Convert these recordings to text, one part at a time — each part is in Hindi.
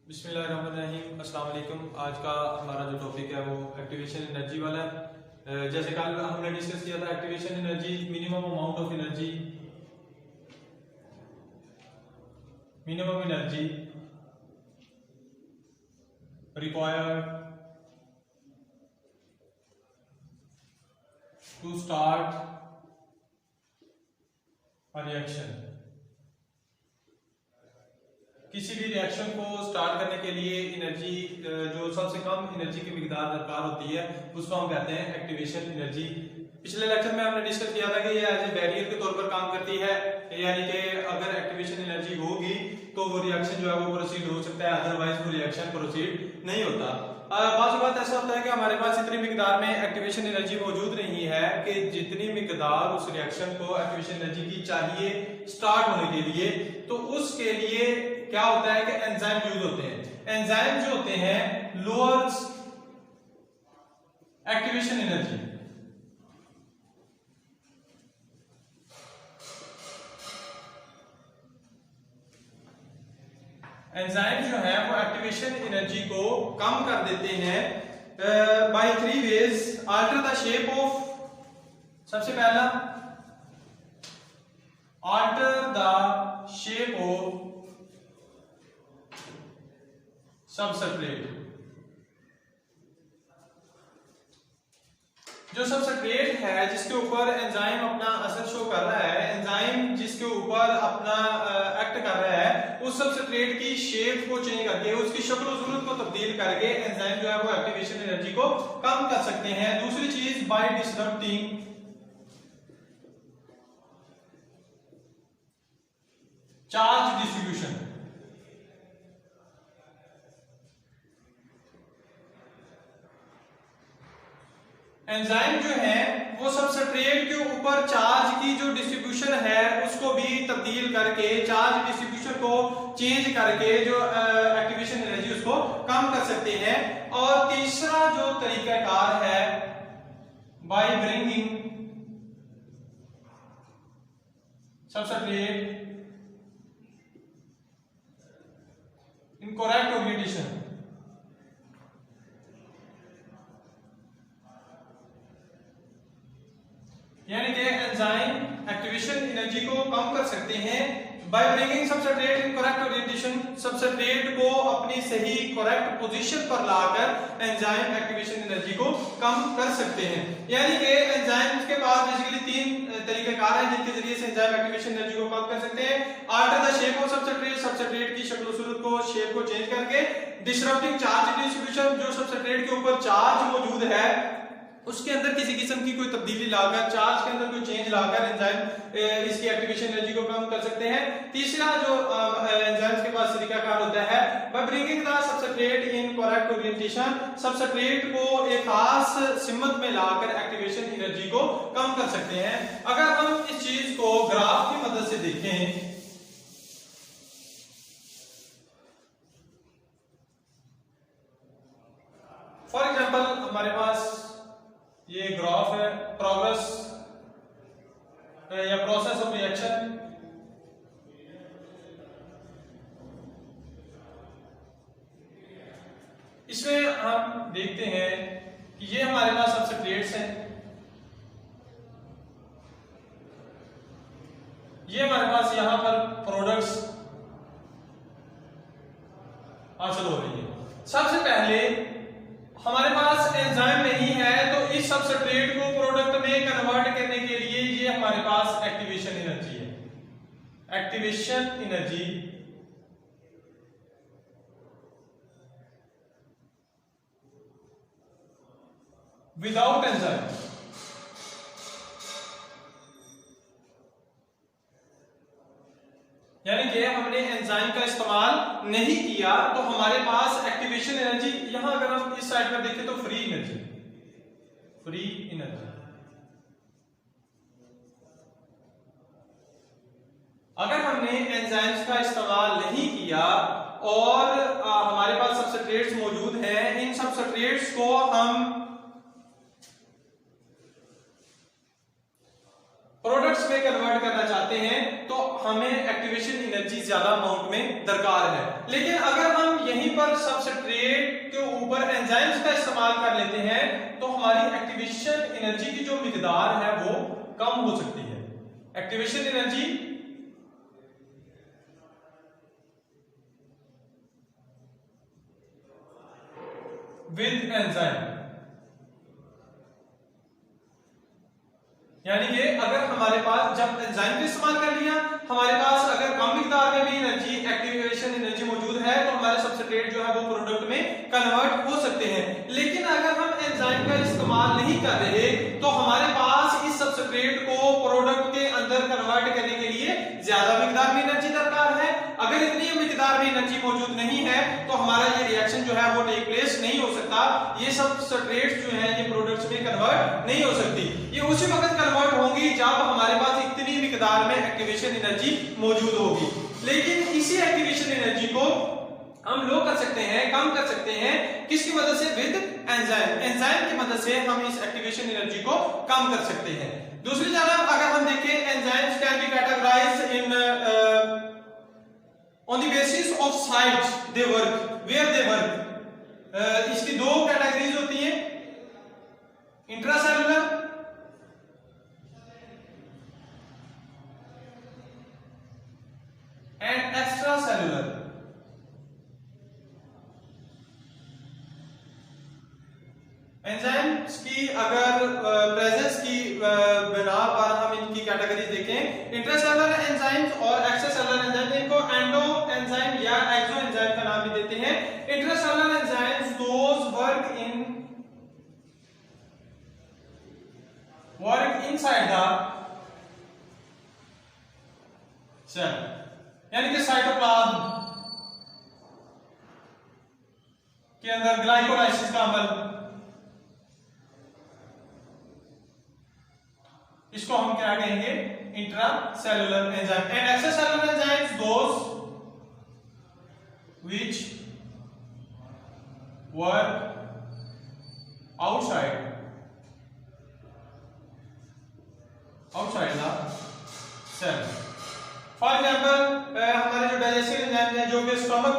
बिस्मिल्लाहिर्रहमानिर्रहीम, अस्सलाम वालेकुम। आज का हमारा जो टॉपिक है वो एक्टिवेशन एनर्जी वाला है। जैसे कल हमने डिस्कस किया था activation energy, minimum amount of energy, minimum energy required to start a reaction. किसी भी रिएक्शन को स्टार्ट करने के लिए एनर्जी, जो सबसे कम एनर्जी की मिकदार दरकार होती है उसको हम कहते हैं एक्टिवेशन एनर्जी। पिछले लेक्चर में हमने डिस्कस किया था कि ये एज ए बैरियर के तौर पर काम करती है, यानी कि अगर एक्टिवेशन एनर्जी होगी तो वो रिएक्शन जो है वो प्रोसीड हो सकता है, अदरवाइज वो रिएक्शन प्रोसीड नहीं होता। बात ऐसा होता है कि हमारे पास इतनी मिकदार में एक्टिवेशन एनर्जी मौजूद नहीं है कि जितनी मिकदार उस रिएक्शन को एक्टिवेशन एनर्जी की चाहिए स्टार्ट होने के लिए, तो उसके लिए क्या होता है कि एंजाइम यूज होते हैं। एंजाइम जो होते हैं लोअर्स एक्टिवेशन एनर्जी। एंजाइम जो है वो एक्टिवेशन एनर्जी को कम कर देते हैं by 3 ways. Alter the shape of, सबसे पहला alter the shape of substrate. जो सबस्ट्रेट है जिसके ऊपर एंजाइम अपना असर शो कर रहा है, एंजाइम जिसके ऊपर अपना एक्ट कर रहा है, उस सबस्ट्रेट की शेप को चेंज करके, उसकी शक्ल सूरत को तब्दील करके एंजाइम जो है वो एक्टिवेशन एनर्जी को कम कर सकते हैं। दूसरी चीज, by disrupting charge distribution. Enzyme जो है वो सबस्ट्रेट के ऊपर चार्ज की जो डिस्ट्रीब्यूशन है उसको भी तब्दील करके, चार्ज डिस्ट्रीब्यूशन को चेंज करके जो एक्टिवेशन एनर्जी उसको कम कर सकते हैं। और तीसरा जो तरीकाकार है, by bringing substrate in correct orientation. यानी कि एंजाइम एक्टिवेशन एनर्जी को कम कर सकते हैं by bringing substrate in correct orientation. Substrate को अपनी सही करेक्ट पोजीशन पर लाकर एंजाइम एक्टिवेशन एनर्जी को कम कर सकते हैं। यानी कि एंजाइम के पास बेसिकली 3 तरीकेकार हैं जिनके जरिए से एंजाइम एक्टिवेशन एनर्जी को कम कर सकते हैं। Alter the shape of substrate, substrate की शक्ल सूरत को, शेप को चेंज करके। डिसरप्टिंग चार्ज डिस्ट्रीब्यूशन, जो सबस्ट्रेट के ऊपर चार्ज मौजूद है उसके अंदर किसी किस्म की कोई तब्दीली लाकर, चार्ज के अंदर कोई चेंज लाकर एंजाइम इसकी एक्टिवेशन एनर्जी को कम कर सकते हैं। तीसरा जो एंजाइम्स के पास तरीकाकार होता है, by bringing the substrate in correct orientation. Substrate को एक खास सिमत में लाकर एक्टिवेशन एनर्जी को कम कर सकते हैं। अगर हम इस चीज को ग्राफ की मदद से देखें, फॉर एग्जांपल हमारे पास ये ग्राफ है प्रोग्रेस या प्रोसेस ऑफ रिएक्शन। इसमें हम देखते हैं कि ये हमारे पास सबस्ट्रेट्स हैं, ये हमारे पास यहां पर प्रोडक्ट्स हासिल हो रही है। सबसे पहले हमारे पास एंजाइम नहीं है तो इस सबस्ट्रेट को प्रोडक्ट में कन्वर्ट करने के लिए ये हमारे पास एक्टिवेशन एनर्जी है। एक्टिवेशन एनर्जी विदाउट एंजाइम, यानी कि हमने एंजाइम का इस्तेमाल नहीं किया तो हमारे पास एक्टिवेशन एनर्जी, यहां अगर हम इस साइड पर देखें तो फ्री एनर्जी, फ्री एनर्जी। अगर हमने एंजाइम्स का इस्तेमाल नहीं किया और हमारे पास सबस्ट्रेट्स मौजूद हैं, इन सबस्ट्रेट्स को हम प्रोडक्ट्स में कन्वर्ट करना चाहते हैं तो हमें एक्टिवेशन एनर्जी ज्यादा अमाउंट में दरकार है। लेकिन अगर हम यहीं पर ऊपर एंजाइम्स का इस्तेमाल कर लेते हैं तो हमारी एक्टिवेशन एनर्जी की जो मिकदार है वो कम हो सकती है। एक्टिवेशन एनर्जी विद एंजाइम, यानी कि अगर हमारे पास जब एंजाइम का इस्तेमाल कर लिया, हमारे पास अगर कम मिकदार में भी एनर्जी एक्टिवेशन एनर्जी मौजूद है तो हमारे सबस्ट्रेट जो है वो प्रोडक्ट में कन्वर्ट हो सकते हैं। लेकिन अगर हम एंजाइम का इस्तेमाल नहीं कर रहे तो हमारे पास इस सबस्ट्रेट को प्रोडक्ट के अंदर कन्वर्ट करने के लिए ज्यादा मिकदार में एनर्जी दरकार है। अगर इतनी मिकदार में एनर्जी मौजूद नहीं है तो हमारा ये रिएक्शन जो है वो टेक प्लेस नहीं हो सकता, ये सबस्ट्रेट्स जो है ये प्रोडक्ट्स में कन्वर्ट नहीं हो सकती। ये उसी वक्त कन्वर्ट होंगी जब हमारे पास इतनी मिकदार में एक्टिवेशन एनर्जी मौजूद होगी। लेकिन इसी एक्टिवेशन एनर्जी को हम लो कर सकते हैं, कम कर सकते हैं, किसकी मदद से? With enzyme. एंजाइम की मदद से हम इस एक्टिवेशन एनर्जी को कम कर सकते हैं। दूसरी तरफ अगर हम देखें, enzymes can be categorised in on the basis of site they work, where they work. इसकी दो कैटेगरीज होती हैं, इंट्रासेलुलर एंड एक्स्ट्रासेलुलर। एंजाइम्स की अगर प्रेजेंस की बिना पर हम इनकी कैटेगरीज देखें, इंट्रासेलुलर एंजाइम्स और एक्स्ट्रासेलुलर एंजाइम, इनको एंडो एंजाइम या एक्सो एंजाइम का नाम भी देते हैं। Intracellular enzymes those work inside the cell, यानी कि साइटोप्लाज्म के अंदर ग्लाइकोलाइसिस का अमल, इसको हम क्या कहेंगे? Intracellular enzyme. And extracellular enzymes those which work outside the cell. For example हमारे जो डाइजेस्टिव एंजाइम है, जो कि स्टमक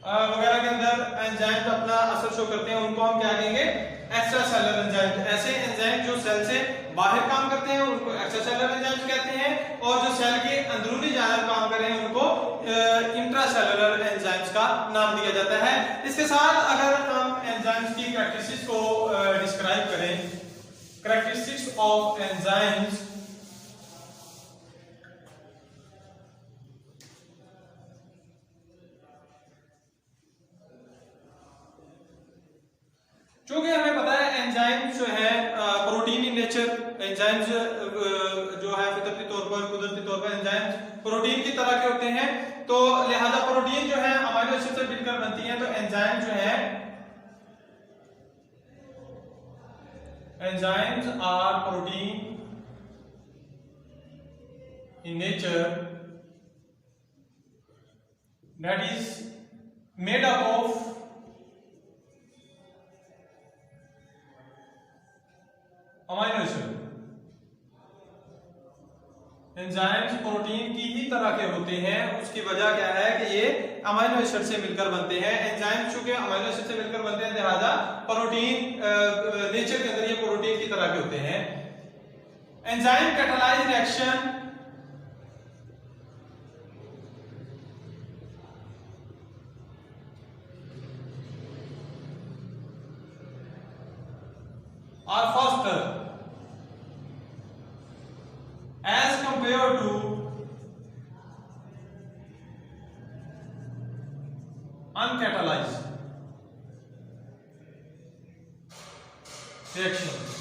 वगैरह के अंदर एंजाइम अपना असर शो करते हैं, उनको हम क्या कहेंगे? Extracellular enzyme. ऐसे एंजाइम जो सेल से बाहर काम करते हैं उनको एक्स्ट्रासेलुलर एंजाइम कहते हैं, और जो सेल के अंदरूनी जानिब काम कर रहे हैं उनको इंट्रासेलुलर एंजाइम्स का नाम दिया जाता है। इसके साथ अगर हम एंजाइम्स की कैरेक्टरिस्टिक्स को डिस्क्राइब करें, कैरेक्टरिस्टिक्स ऑफ एंजाइम्स, क्योंकि हमें पता है एंजाइम्स जो है प्रोटीन इन नेचर, एंजाइम्स जो है फितरती तौर पर, कुदरती तौर पर एंजाइम्स प्रोटीन की तरह के होते हैं, तो लिहाजा प्रोटीन जो है अमीनो एसिड से मिलकर बनती है। तो एंजाइम जो है, enzymes are protein in nature that is made up of amino acid. Enzymes protein की ही तरह के होते हैं, उसकी वजह क्या है कि ये अमीनो एसिड से मिलकर बनते हैं। एंजाइम्स चूंकि अमीनो एसिड से मिलकर बनते हैं, लिहाजा प्रोटीन नेचर के अंदर ये प्रोटीन की तरह के होते हैं। Enzyme catalyse reaction are faster as compared to uncatalyzed reactions,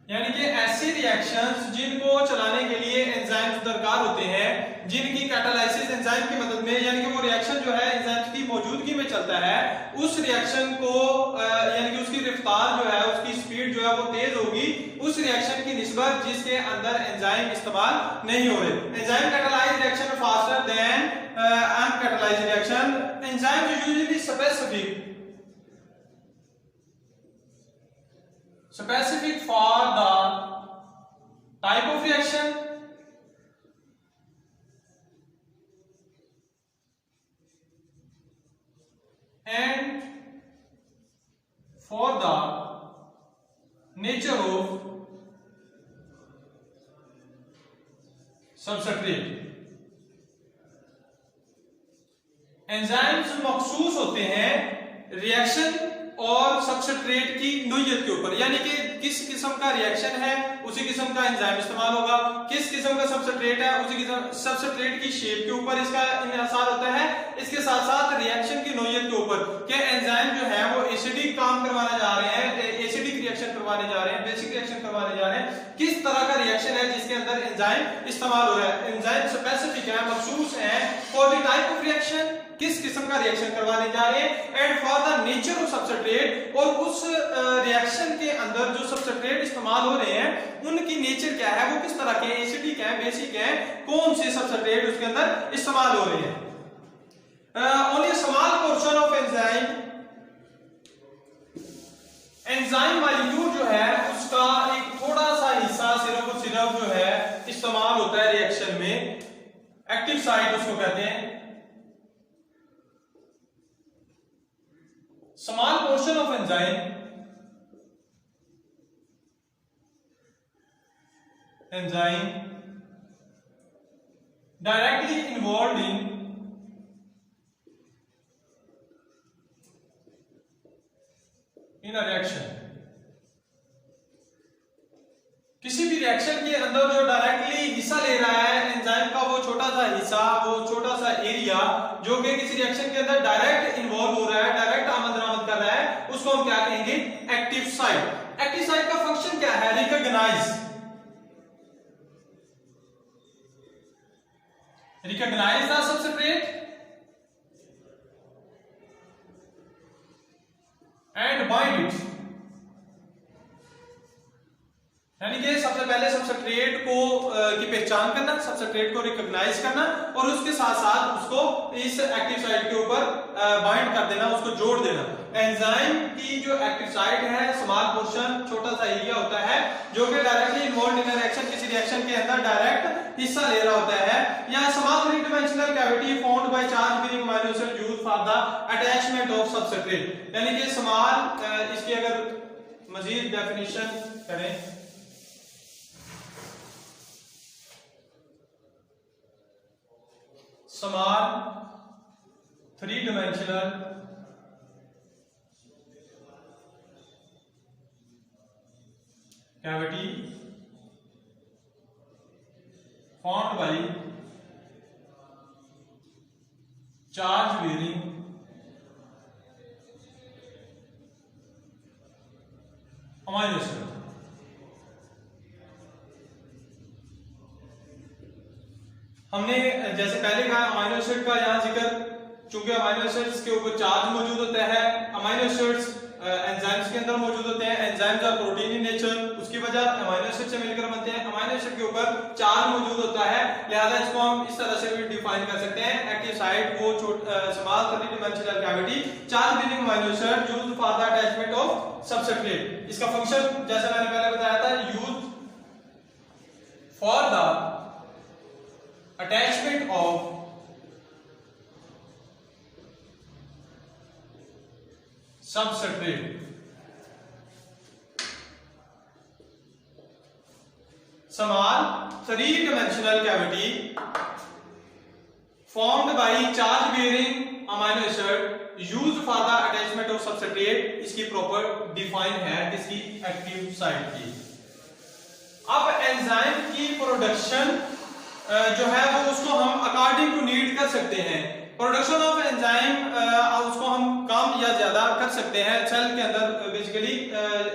यानी कि ऐसे रिएक्शंस जिनको चलाने के लिए एंजाइम्स दरकार होते हैं, जिनकी कैटालाइसिस एंजाइम की मदद में, यानी कि वो रिएक्शन जो है एंजाइम्स की मौजूदगी में चलता है, उस रिएक्शन को यानी कि उसकी रफ्तार जो है, उसकी स्पीड जो है वो तेज होगी उस रिएक्शन की निस्बत जिसके अंदर एंजाइम इस्तेमाल नहीं हो रहे। Enzyme catalyse reaction faster than uncatalysed reaction. Enzyme usually specific for the type of reaction substrate. Enzymes मखसूस होते हैं रिएक्शन और सबस्ट्रेट की नोयत के ऊपर, यानी कि किस किस्म का रिएक्शन है उसी किस्म का एंजाइम इस्तेमाल होगा, किस किस्म का सबस्ट्रेट है उसी किस्म सबस्ट्रेट की शेप के ऊपर इसका इन्हिसार होता है। इसके साथ साथ रिएक्शन की नोयत के ऊपर कि एंजाइम जो है वो एसिडिक काम करवाने जा रहे हैं, एसिडिक रिएक्शन करवाने जा रहे हैं, बेसिक रिएक्शन करवाने जा रहे हैं, किस तरह का रिएक्शन है जिसके अंदर एंजाइम इस्तेमाल हो रहा है। एंजाइम स्पेसिफिक है, मखसूस है for the type of reaction, किस किस्म का रिएक्शन करवाने जा रहे हैं, and for the nature of substrate, और उस रिएक्शन के अंदर जो सबस्ट्रेट इस्तेमाल हो रहे हैं उनकी नेचर क्या है, वो किस तरह के, एसिडिक है, बेसिक है, कौन से सबस्ट्रेट उसके अंदर इस्तेमाल हो रहे हैं। Only a small portion of enzyme molecule जो है उसका एक थोड़ा सा हिस्सा सिर्फ और सिर्फ जो है इस्तेमाल होता है रिएक्शन में, एक्टिव साइट उसको कहते हैं। Small portion of enzyme directly involved in a reaction। किसी भी रिएक्शन के अंदर जो डायरेक्टली हिस्सा ले रहा है एंजाइम का, वो छोटा सा हिस्सा, वो छोटा सा एरिया जो कि किसी रिएक्शन के अंदर डायरेक्ट इन्वॉल्व हो रहा है, डायरेक्ट आमद दरामद कर रहा है, उसको हम क्या कहेंगे, एक्टिव साइट। एक्टिव साइट का फंक्शन क्या है, recognise the substrate and bind it, यानी कि सबसे पहले सबस्ट्रेट को की पहचान करना, सबस्ट्रेट को रिकॉग्नाइज करना और उसके साथ साथ उसको इस एक्टिव साइट के ऊपर बाइंड कर देना, उसको जोड़ देना। एंजाइम की जो एक्टिव साइट है स्मॉल पोर्शन, छोटा सा एरिया होता है जो कि डायरेक्टली इन्वॉल्व इन रिएक्शन, किसी रिएक्शन के अंदर डायरेक्ट हिस्सा ले रहा होता है, या small three dimensional cavity found by charge bearing amino acid used for the attachment of substrate. यानी कि स्मॉल, इसकी अगर मजीद डेफिनेशन करें, small three-dimensional cavity formed by charge bearing amino acid। हमने जैसे पहले कहा अमीनो एसिड का यहाँ जिक्र, चूंकि अमीनो एसिड्स के ऊपर चार्ज मौजूद होता है, अमीनो एसिड्स एंजाइम्स के अंदर मौजूद होते हैं, enzymes are protein in nature, उसकी वजह अमीनो एसिड से मिलकर बनते हैं, अमीनो एसिड के ऊपर चार्ज मौजूद होता है, लिहाजा इसको हम इस तरह से भी डिफाइन कर सकते हैं, एक्टिव साइट वो small three dimensional cavity charge bearing amino acid used for the attachment of substrate. इसका फंक्शन जैसे मैंने पहले बताया था, used for the attachment of substrate। small three-dimensional cavity formed by charge bearing amino acid used for the attachment of substrate। इसकी प्रॉपर डिफाइन है किसकी, एक्टिव साइट की। अब एंजाइम की प्रोडक्शन जो है वो उसको हम अकॉर्डिंग टू नीड कर सकते हैं। प्रोडक्शन ऑफ एंजाइम उसको हम कम या ज्यादा कर सकते हैं। सेल के अंदर बेसिकली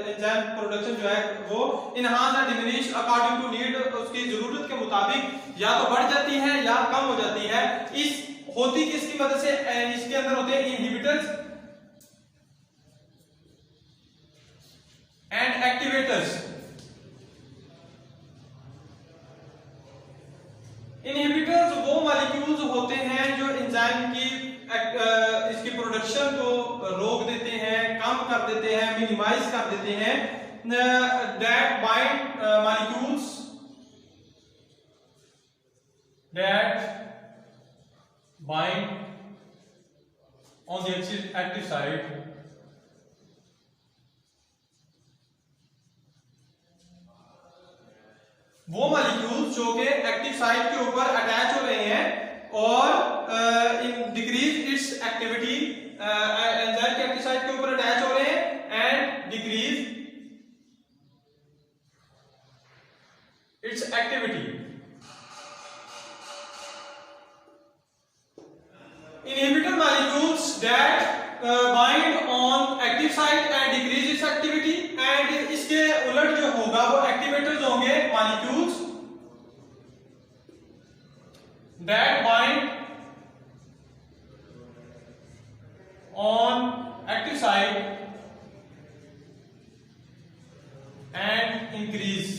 एंजाइम प्रोडक्शन जो है वो इनहांस या डिमिनिश अकॉर्डिंग टू नीड, उसकी जरूरत के मुताबिक या तो बढ़ जाती है या कम हो जाती है। इस होती किसकी मदद से, इसके अंदर होते हैं इनहिबिटर्स एंड एक्टिवेटर्स। इनहिबिटर्स वो मॉलिक्यूल्स होते हैं जो एंजाइम की इसकी प्रोडक्शन को रोक देते हैं, कम कर देते हैं, मिनिमाइज कर देते हैं। That bind molecules that bind on the active site वो मॉलिक्यूल्स जो कि एक्टिव साइट के ऊपर अटैच हो रहे हैं और डिक्रीज इट्स एक्टिविटी, एंजाइम के एक्टिव साइट के ऊपर अटैच हो रहे हैं and decrease its activity. Inhibitor molecules that bind on active site and decrease its activity, and इसके उलट जो होगा वो एक्टिवेटर्स होंगे molecules that bind on active site and increase,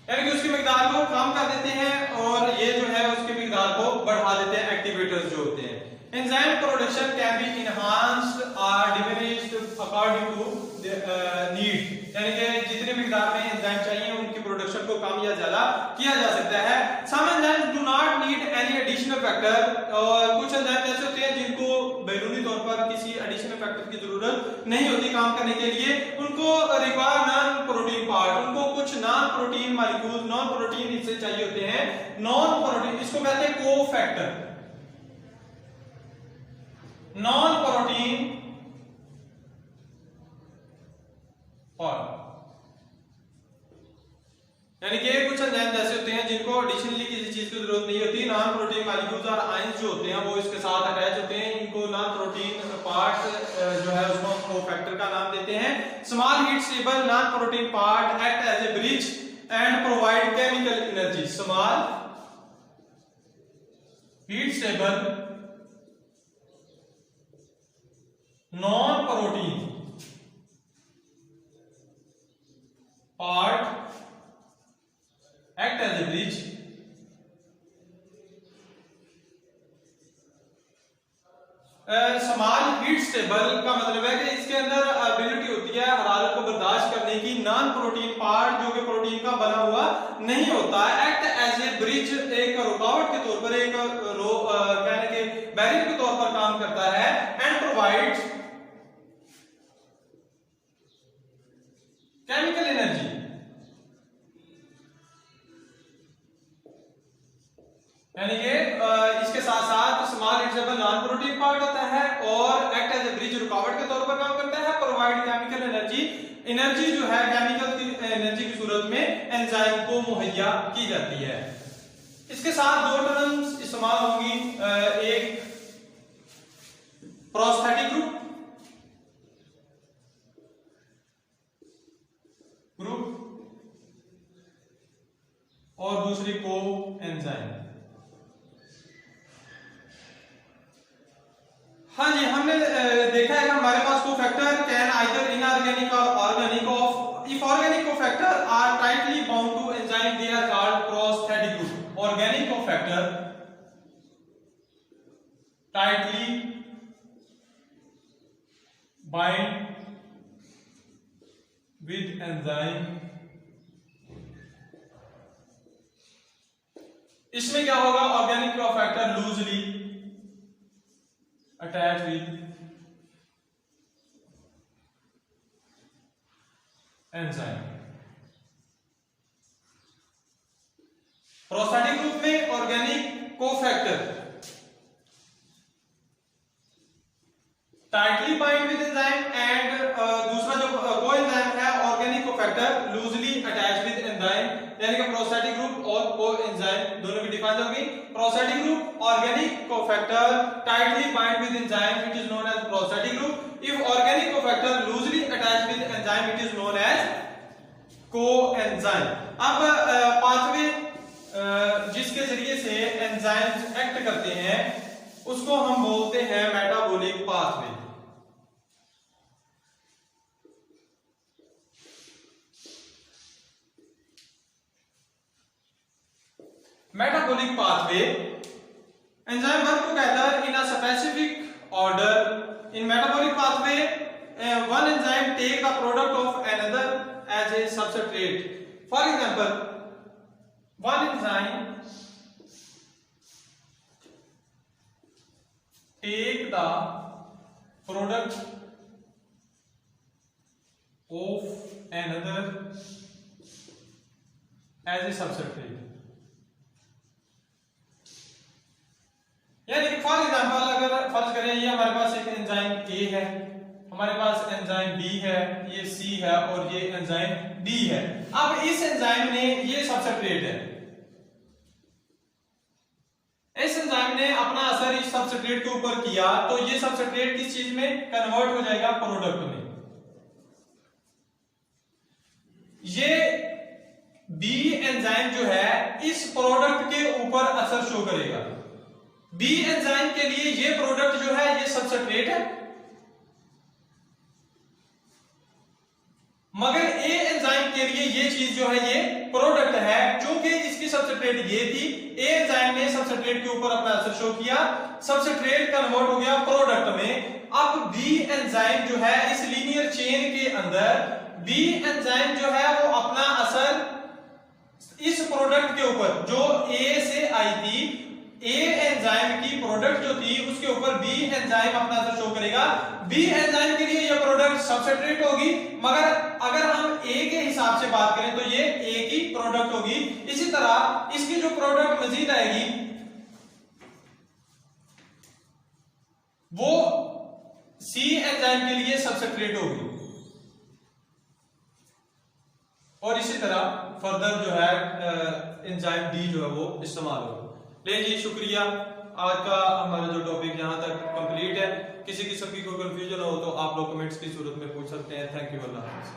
यानी कि उसकी मिकदार को कम कर देते हैं और ये जो है उसकी मिकदार को बढ़ा देते हैं, एक्टिवेटर्स जो होते हैं। Enzyme production can be enhanced और डिमिनिश्ड अकॉर्डिंग टू नीड, यानी कि जितनी मिकदार में एंजाइम चाहिए उनकी प्रोडक्शन को कम या ज्यादा किया जा सकता है। Some enzymes do not need any additional factor, और कुछ एंजाइम ऐसे होते हैं जिनको बैरूनी तौर पर किसी एडिशनल फैक्टर की जरूरत नहीं होती काम करने के लिए, उनको रिक्वायर नॉन प्रोटीन पार्ट, उनको कुछ non protein molecules, non protein हिस्से चाहिए होते हैं। नॉन प्रोटीन इसको कहते हैं कोफैक्टर, नॉन प्रोटीन पार्ट, यानी कि कुछ एंजाइम ऐसे होते हैं जिनको एडिशनली किसी चीज की जरूरत नहीं होती। नॉन प्रोटीन मॉलिक्यूल्स और आयंस जो होते हैं वो इसके साथ अटैच होते हैं, इनको नॉन प्रोटीन पार्ट जो है उसको कोफैक्टर का नाम देते हैं। Small heat stable non protein part act as a bridge and provide chemical energy. Small heat stable non protein part act as a bridge small heat stable का मतलब है कि इसके अंदर एबिलिटी होती है हरारत को बर्दाश्त करने की। नॉन प्रोटीन पार्ट जो कि प्रोटीन का बना हुआ नहीं होता है, एक्ट एज ए ब्रिज, एक रुकावट के तौर पर, एक कहने के बैरियर के तौर पर काम करता है। एंड प्रोवाइड्स केमिकल एनर्जी, यानी कि इसके साथ साथ small heat stable non protein part होता है और एक्ट एज ए ब्रिज, रुकावट के तौर पर काम करता है। प्रोवाइड केमिकल एनर्जी, एनर्जी जो है केमिकल की एनर्जी की सूरत में एंजाइम को मुहैया की जाती है। इसके साथ दो टर्म्स इस्तेमाल होंगी, एक प्रोस्थेटिक ग्रुप और दूसरी को एंजाइम। हाँ जी, हमने देखा है कि हमारे पास कोफैक्टर कैन आइदर इनऑर्गेनिक और organic of, if organic cofactor are tightly bound to enzyme they are called prosthetic group. Organic cofactor tightly bind with enzyme, इसमें क्या होगा, organic cofactor loosely attached with enzyme। Prosthetic group में organic cofactor tightly bind with enzyme and दूसरा जो को एंजाइम है organic cofactor loosely attach with enzyme, यानी कि प्रोस्थेटिक ग्रुप और को एंजाइम दोनों की डिफाइन होगी। Prosthetic group organic cofactor tightly bind with enzyme, it is known as prosthetic group. If organic cofactor loosely attach with enzyme, it is known as coenzyme. अब पाथवे जिसके जरिए से एंजाइम्स एक्ट करते हैं उसको हम बोलते हैं metabolic pathway. Metabolic pathway enzyme work together in a specific order. In metabolic pathway one enzyme take the product of another as a substrate. For example, one enzyme take the product of another as a substrate. यानी फॉर एग्जांपल अगर फर्ज करें ये हमारे पास एक एंजाइम ए है, हमारे पास एंजाइम बी है, ये सी है और ये एंजाइम डी है। अब इस एंजाइम ने ये सबस्ट्रेट है, इस एंजाइम ने अपना असर इस सबस्ट्रेट के ऊपर किया तो ये सबस्ट्रेट किस चीज में कन्वर्ट हो जाएगा, प्रोडक्ट में। ये बी एंजाइम जो है इस प्रोडक्ट के ऊपर असर शो करेगा। बी एंजाइम के लिए ये प्रोडक्ट जो है ये सबस्ट्रेट है, मगर ए एंजाइम के लिए ये चीज जो है ये प्रोडक्ट है। क्योंकि इसकी सबस्ट्रेट ये थी, ए एंजाइम ने सबस्ट्रेट के ऊपर अपना असर शो किया, सबस्ट्रेट कन्वर्ट हो गया प्रोडक्ट में। अब बी एंजाइम जो है इस लीनियर चेन के अंदर बी एंजाइम जो है वो अपना असर इस प्रोडक्ट के ऊपर जो ए से आई थी, ए एंजाइम की प्रोडक्ट जो थी उसके ऊपर बी एंजाइम अपना असर शो करेगा। बी एंजाइम के लिए ये प्रोडक्ट सबस्ट्रेट होगी, मगर अगर हम ए के हिसाब से बात करें तो ये ए की प्रोडक्ट होगी। इसी तरह इसकी जो प्रोडक्ट मजीद आएगी वो सी एंजाइम के लिए सबस्ट्रेट होगी और इसी तरह फर्दर जो है एंजाइम डी जो है वो इस्तेमाल होगा। ले जी, शुक्रिया। आज का हमारा जो टॉपिक यहाँ तक कंप्लीट है। किसी किस्म की कोई कंफ्यूजन हो तो आप लोग कमेंट्स की सूरत में पूछ सकते हैं। थैंक यू, अल्लाह हाफ़िज़।